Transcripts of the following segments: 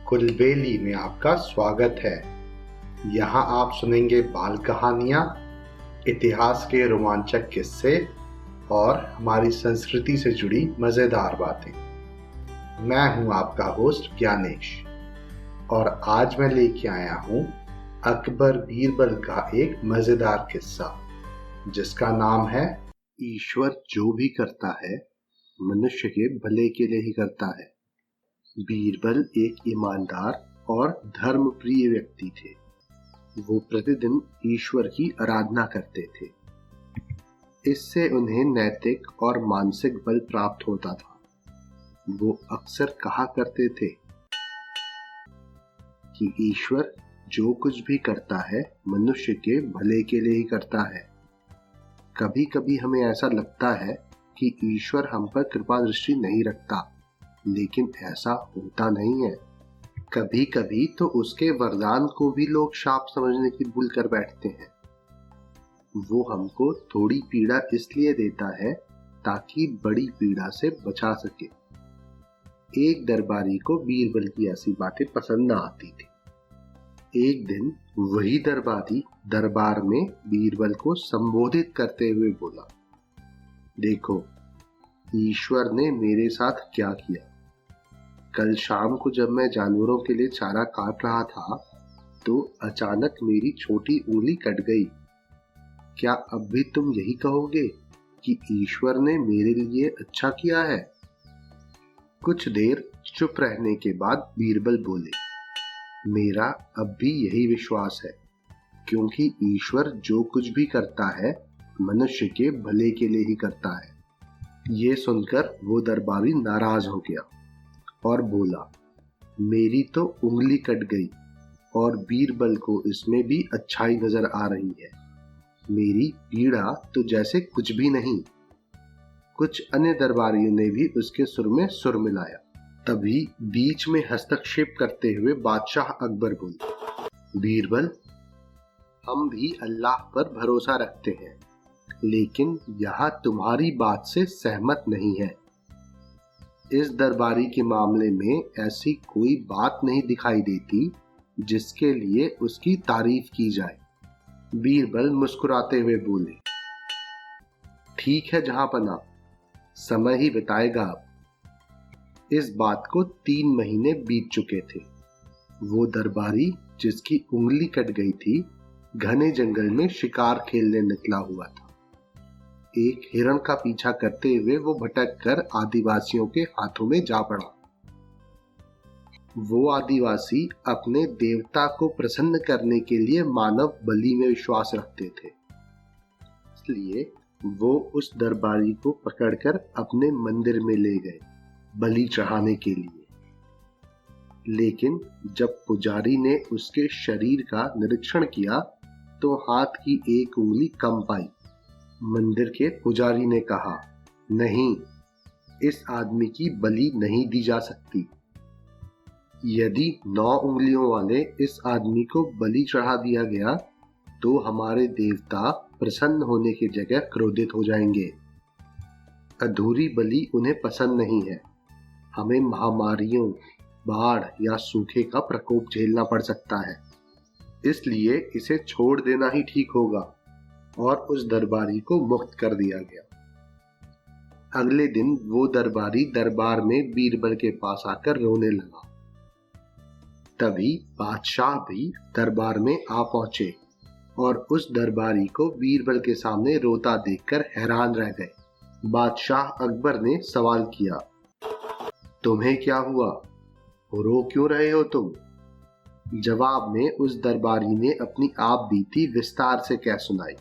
कुलबेली में आपका स्वागत है। यहाँ आप सुनेंगे बाल कहानियाँ, इतिहास के रोमांचक किस्से और हमारी संस्कृति से जुड़ी मज़ेदार बातें। मैं हूँ आपका होस्ट ज्ञानेश और आज मैं लेके आया हूँ अकबर बीरबल का एक मज़ेदार किस्सा जिसका नाम है ईश्वर जो भी करता है मनुष्य के भले के लिए ही करता है। बीरबल एक ईमानदार और धर्मप्रिय व्यक्ति थे। वो प्रतिदिन ईश्वर की आराधना करते थे। इससे उन्हें नैतिक और मानसिक बल प्राप्त होता था। वो अक्सर कहा करते थे कि ईश्वर जो कुछ भी करता है मनुष्य के भले के लिए ही करता है। कभी कभी हमें ऐसा लगता है कि ईश्वर हम पर कृपा दृष्टि नहीं रखता, लेकिन ऐसा होता नहीं है। कभी कभी तो उसके वरदान को भी लोग शाप समझने की भूल कर बैठते हैं। वो हमको थोड़ी पीड़ा इसलिए देता है ताकि बड़ी पीड़ा से बचा सके। एक दरबारी को बीरबल की ऐसी बातें पसंद न आती थी। एक दिन वही दरबारी दरबार में बीरबल को संबोधित करते हुए बोला, देखो ईश्वर ने मेरे साथ क्या किया। कल शाम को जब मैं जानवरों के लिए चारा काट रहा था तो अचानक मेरी छोटी उंगली कट गई। क्या अब भी तुम यही कहोगे कि ईश्वर ने मेरे लिए अच्छा किया है? कुछ देर चुप रहने के बाद बीरबल बोले, मेरा अब भी यही विश्वास है, क्योंकि ईश्वर जो कुछ भी करता है मनुष्य के भले के लिए ही करता है। ये सुनकर वो दरबारी नाराज हो गया और बोला, मेरी तो उंगली कट गई और बीरबल को इसमें भी अच्छाई नजर आ रही है। मेरी पीड़ा तो जैसे कुछ भी नहीं। कुछ अन्य दरबारियों ने भी उसके सुर में सुर मिलाया। तभी बीच में हस्तक्षेप करते हुए बादशाह अकबर बोले, बीरबल, हम भी अल्लाह पर भरोसा रखते हैं, लेकिन यहाँ तुम्हारी बात से सहमत नहीं है। इस दरबारी के मामले में ऐसी कोई बात नहीं दिखाई देती जिसके लिए उसकी तारीफ की जाए। बीरबल मुस्कुराते हुए बोले, ठीक है जहांपना, समय ही बताएगा। अब इस बात को 3 महीने बीत चुके थे। वो दरबारी जिसकी उंगली कट गई थी घने जंगल में शिकार खेलने निकला हुआ था। एक हिरण का पीछा करते हुए वो भटक कर आदिवासियों के हाथों में जा पड़ा। वो आदिवासी अपने देवता को प्रसन्न करने के लिए मानव बलि में विश्वास रखते थे, इसलिए वो उस दरबारी को पकड़कर अपने मंदिर में ले गए बलि चढ़ाने के लिए। लेकिन जब पुजारी ने उसके शरीर का निरीक्षण किया तो हाथ की एक उंगली कम पाई। मंदिर के पुजारी ने कहा, नहीं, इस आदमी की बलि नहीं दी जा सकती। यदि 9 उंगलियों वाले इस आदमी को बलि चढ़ा दिया गया तो हमारे देवता प्रसन्न होने की जगह क्रोधित हो जाएंगे। अधूरी बलि उन्हें पसंद नहीं है। हमें महामारियों, बाढ़ या सूखे का प्रकोप झेलना पड़ सकता है, इसलिए इसे छोड़ देना ही ठीक होगा। और उस दरबारी को मुक्त कर दिया गया। अगले दिन वो दरबारी दरबार में बीरबल के पास आकर रोने लगा। तभी बादशाह भी दरबार में आ पहुंचे और उस दरबारी को बीरबल के सामने रोता देखकर हैरान रह गए। बादशाह अकबर ने सवाल किया, तुम्हें क्या हुआ? रो क्यों रहे हो तुम? जवाब में उस दरबारी ने अपनी आप बीती विस्तार से कह सुनाई।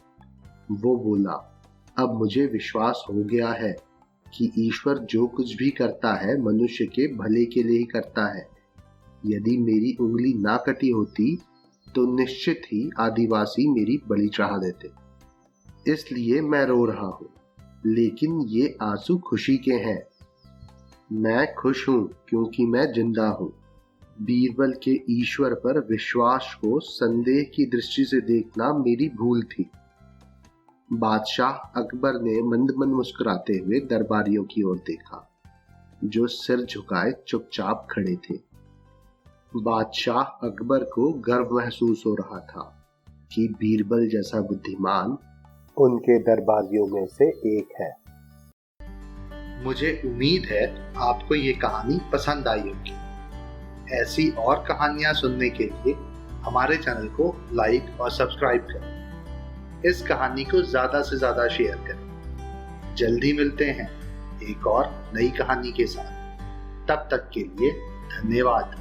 वो बोला, अब मुझे विश्वास हो गया है कि ईश्वर जो कुछ भी करता है मनुष्य के भले के लिए ही करता है। यदि मेरी उंगली ना कटी होती तो निश्चित ही आदिवासी मेरी बलि चढ़ा देते। इसलिए मैं रो रहा हूँ, लेकिन ये आंसू खुशी के हैं। मैं खुश हूँ क्योंकि मैं जिंदा हूँ। बीरबल के ईश्वर पर विश्वास को संदेह की दृष्टि से देखना मेरी भूल थी। बादशाह अकबर ने मंद मंद मुस्कुराते हुए दरबारियों की ओर देखा, जो सिर झुकाए चुपचाप खड़े थे। बादशाह अकबर को गर्व महसूस हो रहा था कि बीरबल जैसा बुद्धिमान उनके दरबारियों में से एक है। मुझे उम्मीद है आपको ये कहानी पसंद आई होगी। ऐसी और कहानियां सुनने के लिए हमारे चैनल को लाइक और सब्सक्राइब करें। इस कहानी को ज़्यादा से ज़्यादा शेयर करें। जल्दी मिलते हैं एक और नई कहानी के साथ। तब तक के लिए धन्यवाद।